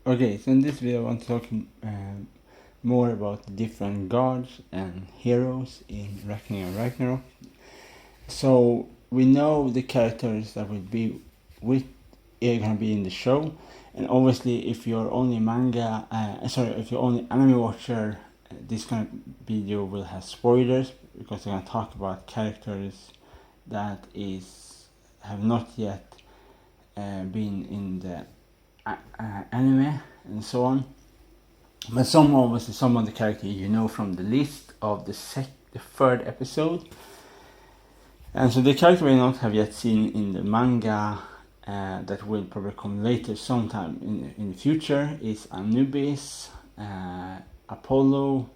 Okay, so in this video I want to talk more about the different gods and heroes in Ragnarok. So we know the characters that will be are gonna be in the show, and obviously if you're only if you're only anime watcher, this kind of video will have spoilers because I'm gonna talk about characters that have not yet been in the anime and so on. But some of the characters you know from the list of the third episode. And so the character we not have yet seen in the manga that will probably come later sometime in the future is Anubis, Apollo,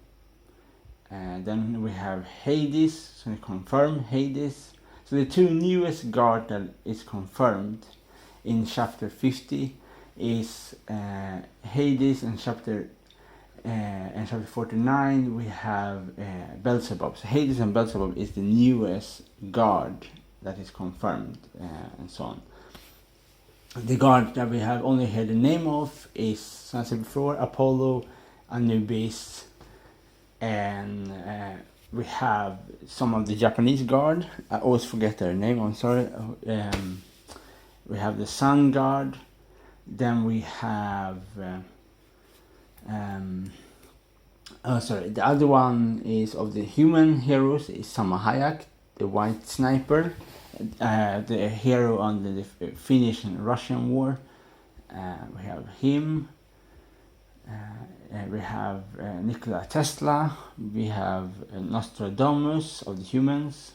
then we have Hades, so we confirm Hades. So the two newest guard that is confirmed in chapter 50 is Hades, and chapter 49 we have Beelzebub. So Hades and Beelzebub is the newest guard that is confirmed, and so on. The guard that we have only heard the name of is, as I said before, Apollo, Anubis, and we have some of the Japanese guard. I always forget their name, I'm sorry. We have the Sun Guard. Then we have the other one is of the human heroes is Samahayak, the white sniper, the hero on the Finnish and Russian war. We have him. We have Nikola Tesla. We have Nostradamus of the humans,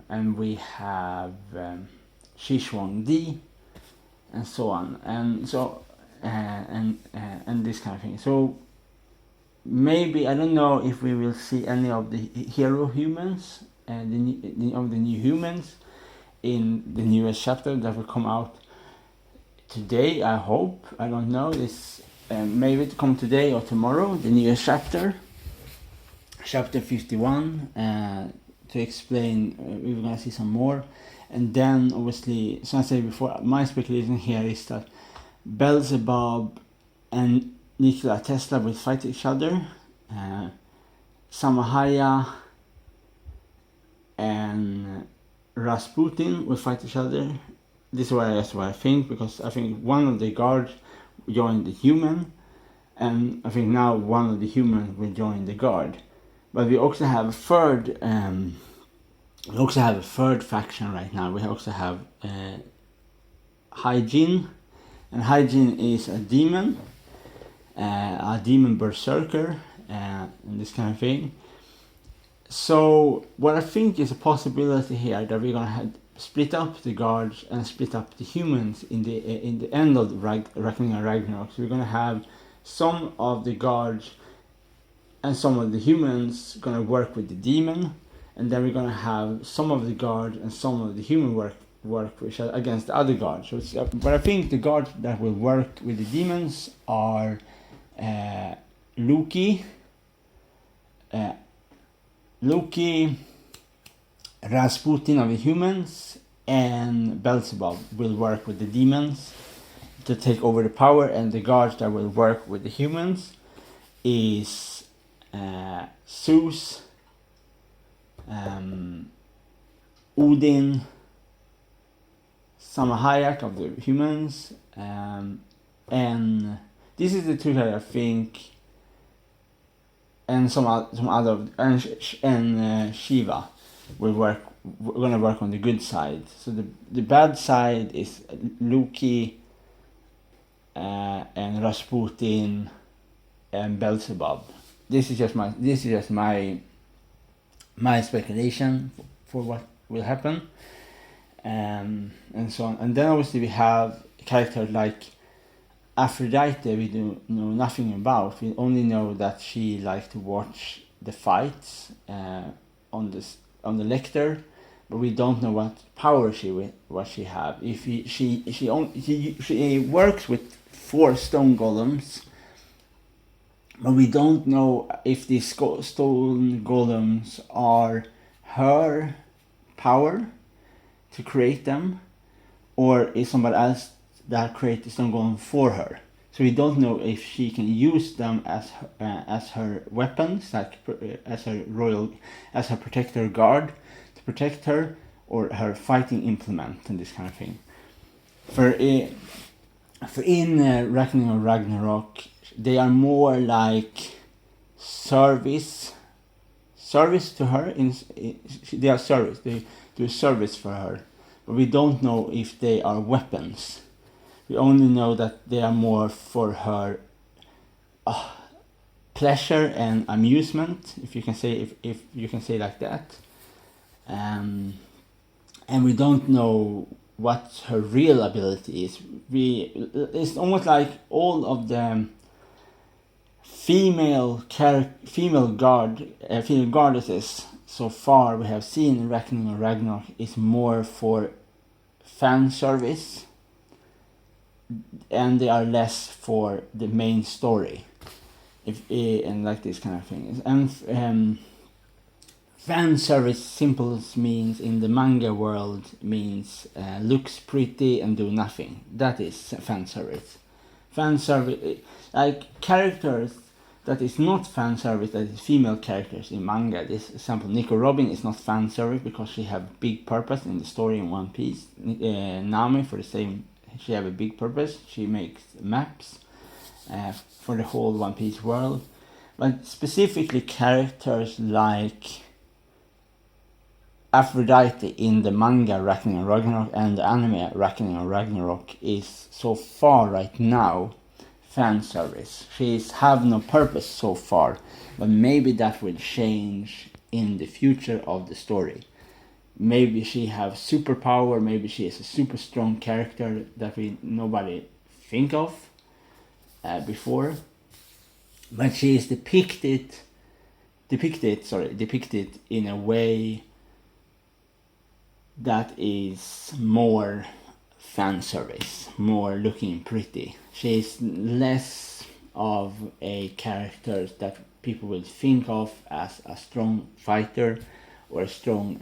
and we have Shishwang-di, and so on, and so and this kind of thing. So maybe, I don't know if we will see any of the hero humans and the new humans in the newest chapter that will come out today. I hope. I don't know. This maybe to come today or tomorrow. The newest chapter 51. To explain, we're gonna see some more. And then obviously, as I said before, my speculation here is that Beelzebub and Nikola Tesla will fight each other. Samahaya and Rasputin will fight each other. This is what I think, because I think one of the guards joined the human, and I think now one of the humans will join the guard. But we also have a third. We also have a third faction right now. We also have Hygiene, and Hygiene is a demon berserker, and this kind of thing. So what I think is a possibility here that we're gonna split up the guards and split up the humans in the end of the Ragnarok. So we're gonna have some of the guards and some of the humans gonna work with the demon. And then we're gonna have some of the guard and some of the human work against the other guards. So but I think the guards that will work with the demons are Loki, Rasputin of the humans, and Beelzebub will work with the demons to take over the power. And the guards that will work with the humans is Zeus, Odin, Samahayak of the humans, and this is the two that I think, and some other, and Shiva will work. We're gonna work on the good side. So the bad side is Loki, and Rasputin, and Beelzebub. This is just my speculation for what will happen, and so on. And then obviously we have characters like Aphrodite. We do know nothing about. We only know that she likes to watch the fights on the lector, but we don't know what power she have. If she works with 4 stone golems, but we don't know if these stone golems are her power to create them, or is somebody else that create the stone golem for her. So we don't know if she can use them as her weapons, like as her protector guard to protect her, or her fighting implement and this kind of thing. For in Reckoning of Ragnarok, they are more like service to her. They are service. They do service for her, but we don't know if they are weapons. We only know that they are more for her pleasure and amusement, if you can say like that. And we don't know what her real ability is. It's almost like all of the female goddesses so far we have seen in Reckoning of Ragnarok is more for fan service, and they are less for the main story, and like this kind of thing. And fan service simple means in the manga world means looks pretty and do nothing. That is fan service. Fan service, like characters that is not fan service, that is female characters in manga. This example, Nico Robin is not fan service because she have big purpose in the story in One Piece. Nami for the same, she have a big purpose. She makes maps for the whole One Piece world. But specifically characters like Aphrodite in the manga Reckoning of Ragnarok and the anime Reckoning of Ragnarok is so far right now fan service. She's have no purpose so far, but maybe that will change in the future of the story. Maybe she have superpower, maybe she is a super strong character that nobody think of before, but she is depicted in a way that is more fan service, more looking pretty. She is less of a character that people will think of as a strong fighter or a strong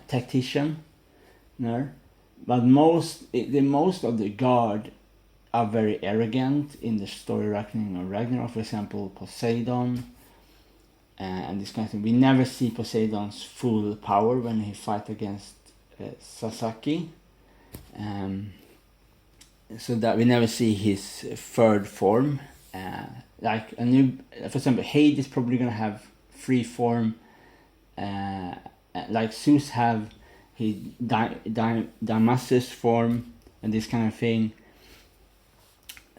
tactician. No? But most of the guard are very arrogant in the story Reckoning of Ragnarok. For example, Poseidon and this kind of thing. We never see Poseidon's full power when he fights against Sasaki. So that we never see his third form. Like a new, for example, Hades is probably gonna have free form. Like Zeus have his Damasus form and this kind of thing.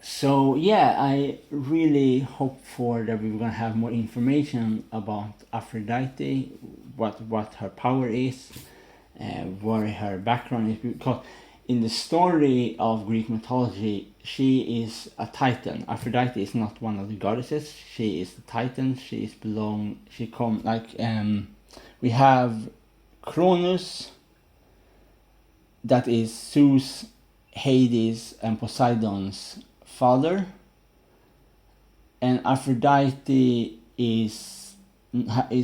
So yeah, I really hope for that we're gonna have more information about Aphrodite, what her power is, what her background is, because in the story of Greek mythology, she is a Titan. Aphrodite is not one of the goddesses. She is the Titan. We have Cronus, that is Zeus, Hades, and Poseidon's father, and Aphrodite is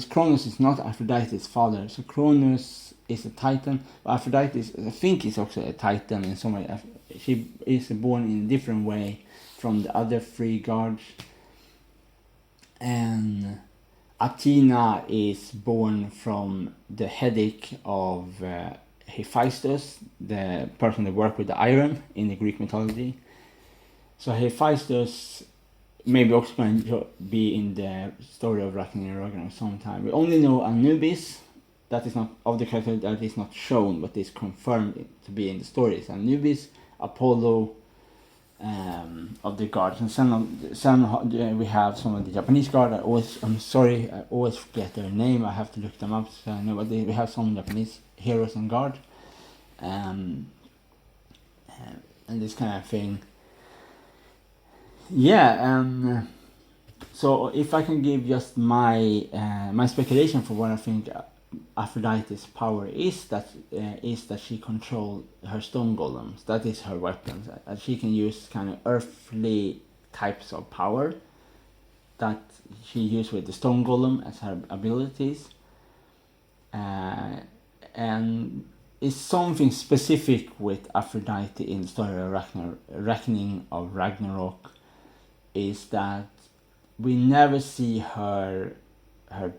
Cronus is not Aphrodite's father. So Cronus is a Titan, but Aphrodite is also a Titan in some way. She is born in a different way from the other three gods. And Athena is born from the headache of Hephaestus, the person that worked with the iron in the Greek mythology. So Hephaestus maybe also going to be in the story of Reckoning of Ragnarok sometime. We only know Anubis, that is not of the character that is not shown, but is confirmed to be in the stories. Anubis, Apollo, of the gods, and some we have some of the Japanese gods. I always forget their name. I have to look them up so I know. But we have some Japanese heroes and gods, and this kind of thing. Yeah, so if I can give just my speculation for what I think Aphrodite's power is that she controls her stone golems. That is her weapon. That she can use kind of earthly types of power that she used with the stone golem as her abilities. And is something specific with Aphrodite in the story of Reckoning of Ragnarok, is that we never see her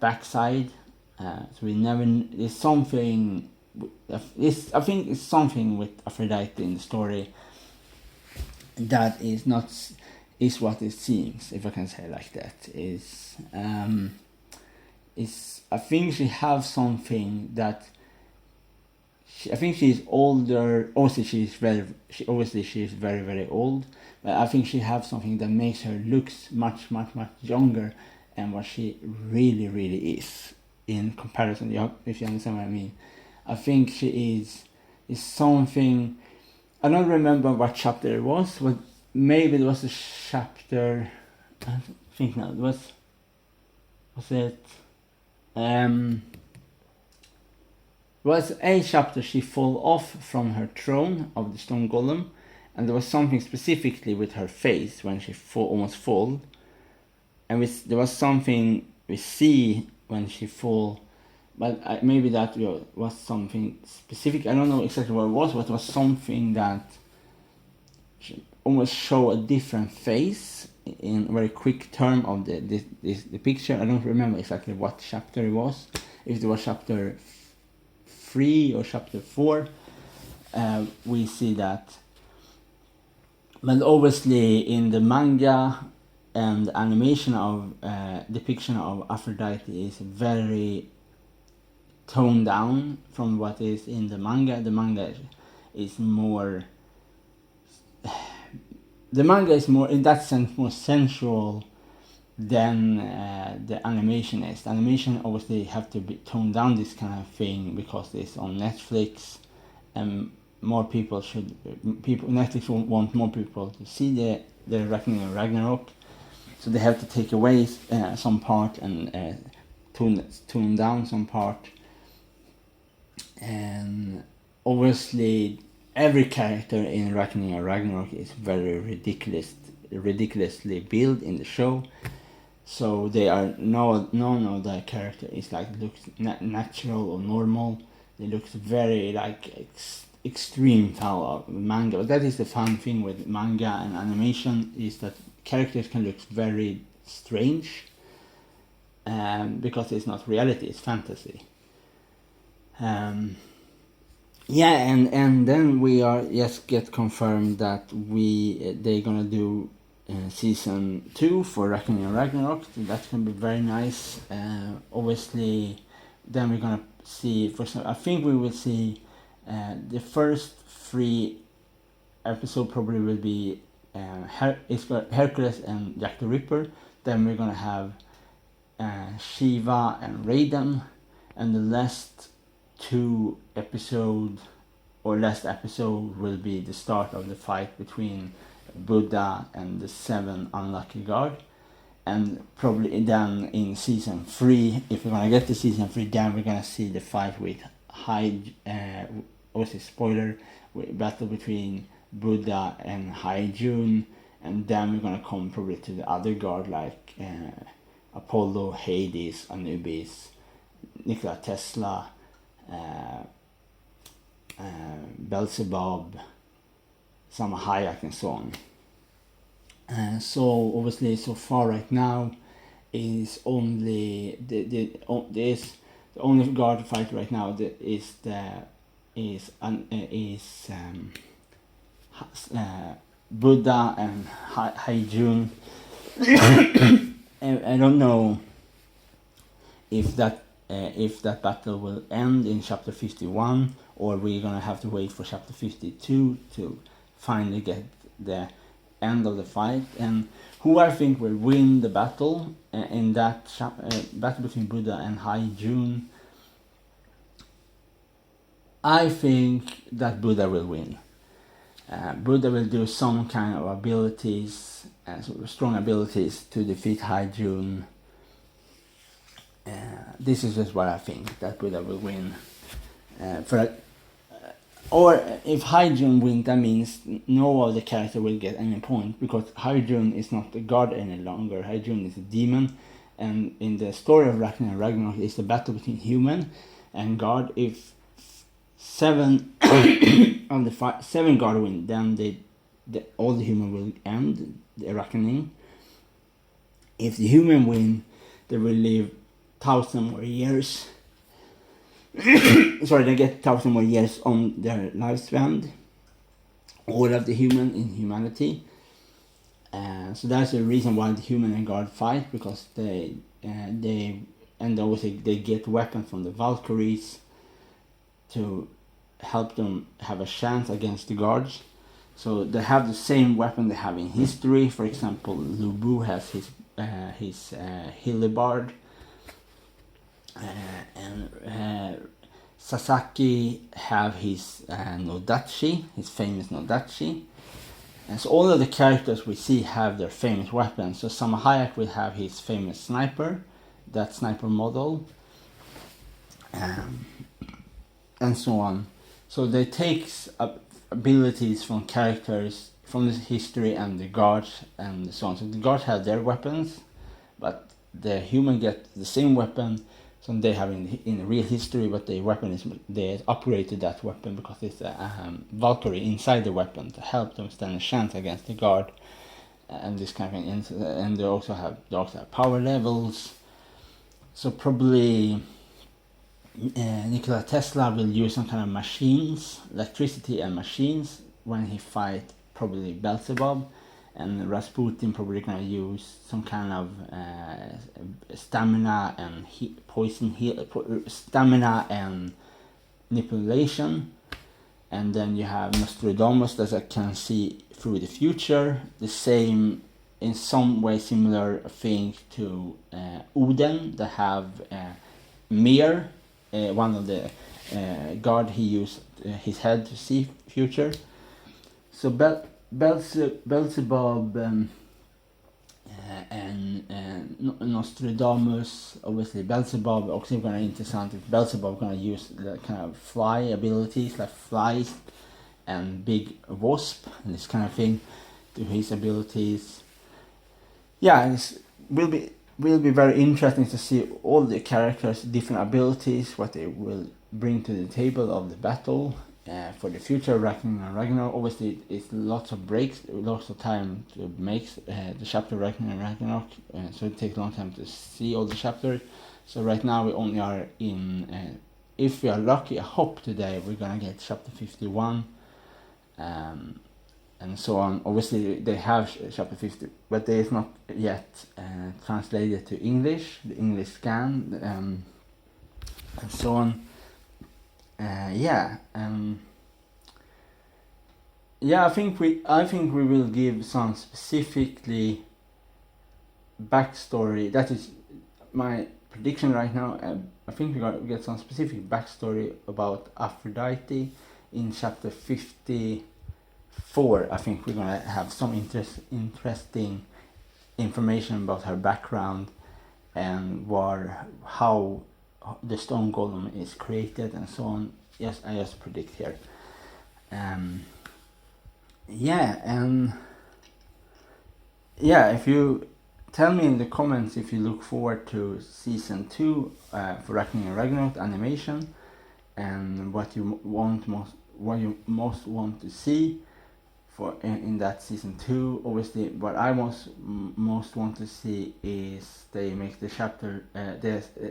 backside. So we never. There's something. I think it's something with Aphrodite in the story that is not what it seems, if I can say it like that. I think she has something that. I think she's older. Obviously, she's very very old. But I think she has something that makes her looks much younger than what she really is in comparison. If you understand what I mean, I think she is something. I don't remember what chapter it was, but maybe it was a chapter. I don't think now. Was it? Was a chapter she fall off from her throne of the stone golem, and there was something specifically with her face when she almost fall, and there was something we see when she fall, but maybe that was something specific. I don't know exactly what it was, but it was something that almost show a different face in a very quick term of the picture. I don't remember exactly what chapter it was. If it was chapter 3 or chapter 4, we see that. But obviously in the manga and animation of depiction of Aphrodite is very toned down from what is in the manga. The manga is more in that sense more sensual than the animation is. The animation obviously have to be toned down this kind of thing because it's on Netflix, and Netflix want more people to see the Reckoning of Ragnarok, so they have to take away some part and tone down some part. And obviously every character in Reckoning of Ragnarok is very ridiculously built in the show. So they are none of the character is like looks natural or normal. They look very like extreme style of manga. But that is the fun thing with manga and animation, is that characters can look very strange, because it's not reality, it's fantasy. And then we are just get confirmed that they're gonna do season 2 for Reckoning of Ragnarok. So that's gonna be very nice. Obviously, then we're gonna see. I think we will see the first 3 episodes probably will be Hercules and Jack the Ripper. Then we're gonna have Shiva and Raiden, and the last 2 episodes or last episode will be the start of the fight between Buddha and the 7 unlucky god. And probably then in season 3, if we're gonna get to season 3, then we're gonna see the fight with spoiler, battle between Buddha and High June, and then we're gonna come probably to the other god like Apollo, Hades, Anubis, Nikola Tesla, Beelzebub, some Hayek and so on. So obviously so far right now is only the only god fight right now is Buddha and High June. I don't know if that battle will end in chapter 51, or we're gonna have to wait for chapter 52 to finally get the end of the fight. And who I think will win the battle in that battle between Buddha and High June, I think that Buddha will win. Buddha will do some kind of abilities, strong abilities to defeat High June. This is just what I think, that Buddha will win. Or if High June wins, that means no other character will get any point, because High June is not a god any longer. High June is a demon, and in the story of Ragnarok, it's the battle between human and god. If seven on the seven god win, then all the human will end the reckoning. If the human win, they will live 1,000 more years. Sorry, they get 1,000 more years on their lifespan. All of the human in humanity. So that's the reason why the human and God fight, because they obviously they get weapons from the Valkyries to help them have a chance against the gods. So they have the same weapon they have in history. For example, Lu Bu has his Hillibard, and Sasaki have his Nodachi, his famous Nodachi. And so all of the characters we see have their famous weapons. So Salma Hayek will have his famous sniper, that sniper model, and so on. So they take abilities from characters from the history and the gods and so on. So the gods have their weapons, but the human get the same weapon. So they have in real history, but the weapon is they upgraded that weapon because it's a Valkyrie inside the weapon to help them stand a chance against the god, and this kind of thing. And they also have power levels. So probably Nikola Tesla will use some kind of machines, electricity and machines, when he fight probably Beelzebub. And Rasputin probably gonna use some kind of stamina and stamina and manipulation. And then you have Nostradamus that can see through the future. The same, in some way similar thing to Odin, that have Mir, one of the god, he used his head to see future. So Beelzebub and Nostradamus, obviously Beelzebub, also gonna interessant if Beelzebub gonna use the kind of fly abilities, like flies and big wasp and this kind of thing to his abilities. Yeah, it will be very interesting to see all the characters' different abilities, what they will bring to the table of the battle. For the future Ragnarok, obviously it's lots of breaks, lots of time to make the chapter Ragnarok, so it takes a long time to see all the chapters. So right now we only are in, if we are lucky, I hope today we're gonna get chapter 51, and so on. Obviously they have chapter 50, but they is not yet translated to English, the English scan, and so on. I think we will give some specifically backstory. That is my prediction right now. I think we're gonna get some specific backstory about Aphrodite in chapter 54. I think we're gonna have some interesting information about her background and how the stone golem is created and so on. Yes, I just predict here. If you tell me in the comments if you look forward to season 2 for Ragnarok animation, and what you most want to see for in that season 2. Obviously, what I most want to see is they make the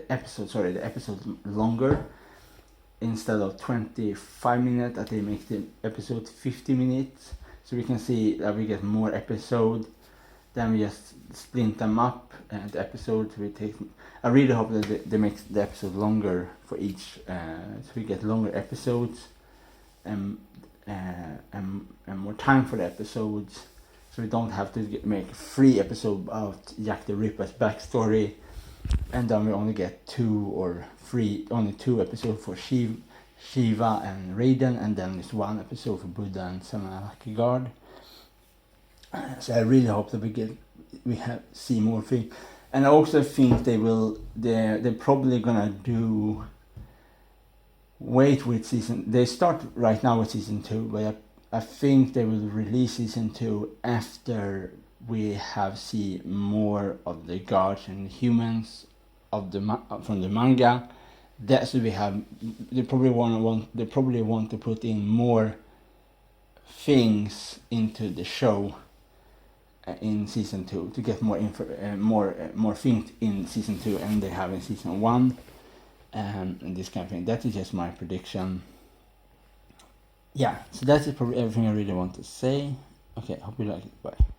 episode longer. Instead of 25 minutes, that they make the episode 50 minutes, so we can see that we get more episodes. Then we just split them up, and the episodes we take. I really hope that they make the episode longer for each, so we get longer episodes and more time for the episodes, so we don't have to make 3 episodes about Jack the Ripper's backstory, and then we only get 2 episodes for Shiva and Raiden, and then there's 1 episode for Buddha and Samanaki God. So I really hope that we see more things, and I also think they're probably gonna wait with season. They start right now with season 2, but I think they will release season 2 after we have seen more of the gods and humans from the manga That's what we have. They probably want to put in more things into the show in season 2 to get more things in season 2, and they have in season 1, and this kind of thing. That is just my prediction. Yeah, so that's probably everything I really want to say. Okay, hope you like it. Bye.